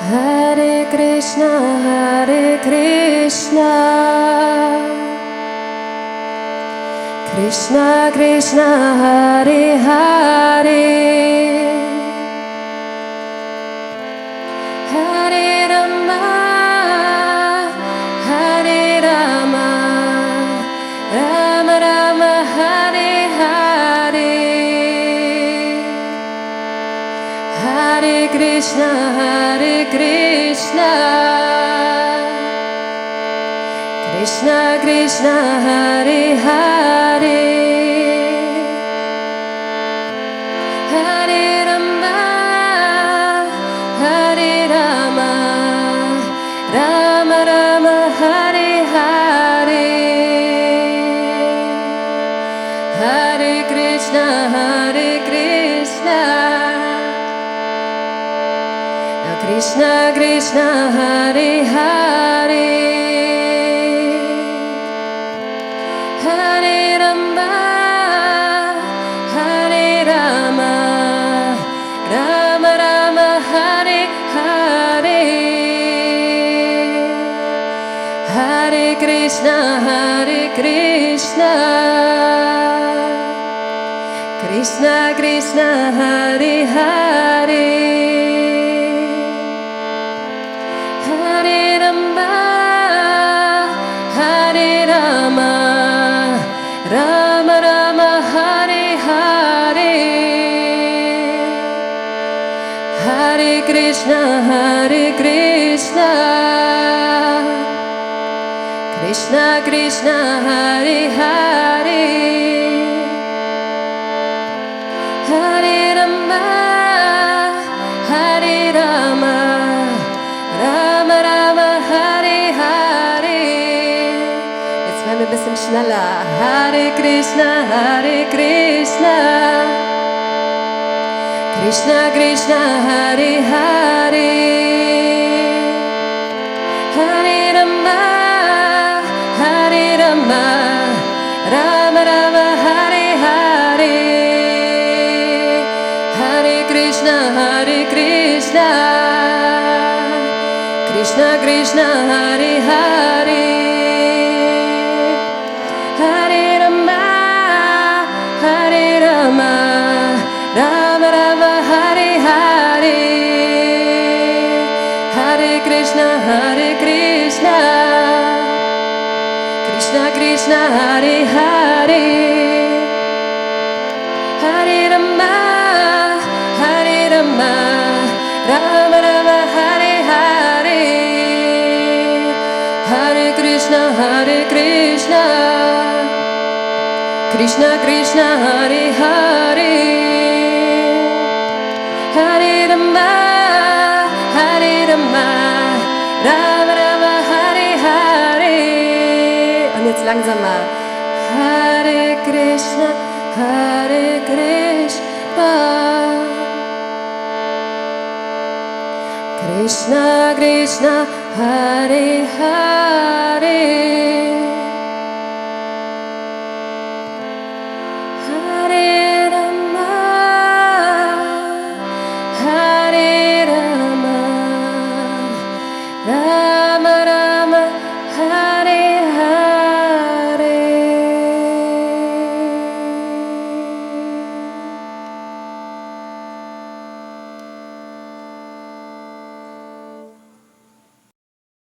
Hare Krishna, Hare Krishna, Krishna Krishna, Hare Hare, Hare Rama, Hare Rama, Rama Rama, Hare Hare, Hare Krishna, Hare Krishna, Krishna Krishna, Hare Hare, Hare Rama, Hare Rama, Rama Rama, Hare Hare, Hare Krishna, Hare Krishna, Krishna Krishna, Hare Hare, Hare Rama, Hare Rama, Rama Rama, Hare Hare, Hare Krishna, Hare Krishna, Krishna Krishna, Hare Hare, Hare Rama, Hare Rama, Rama Rama, Hare Hare, Hare Krishna, Hare Krishna, Krishna Krishna, Hare Hare, Hare Rama, Hare Rama, Rama Rama, Hare Hare. Jetzt werden wir ein bisschen schneller. Hare Krishna, Hare Krishna, Krishna Krishna, Hare Hare, Hare Rama, Hare Rama, Rama Rama, Hare Hare, Hare Krishna, Hare Krishna, Krishna Krishna, Hare Hare, Hare Rama, Hare Rama, Rama Rama, Hare Hare, Hare Krishna, Hare Krishna, Krishna Krishna, Hare Hare, Hare Rama, Hare Rama, Rama Rama, Hare Hare, Hare Krishna, Hare Krishna, Krishna Krishna, Hare Hare, Hare Rama, Hare Rama, Rama Rama, Hare Hare. Und jetzt langsamer. Hare Krishna, Hare Krishna, Krishna Krishna, Hare Hare,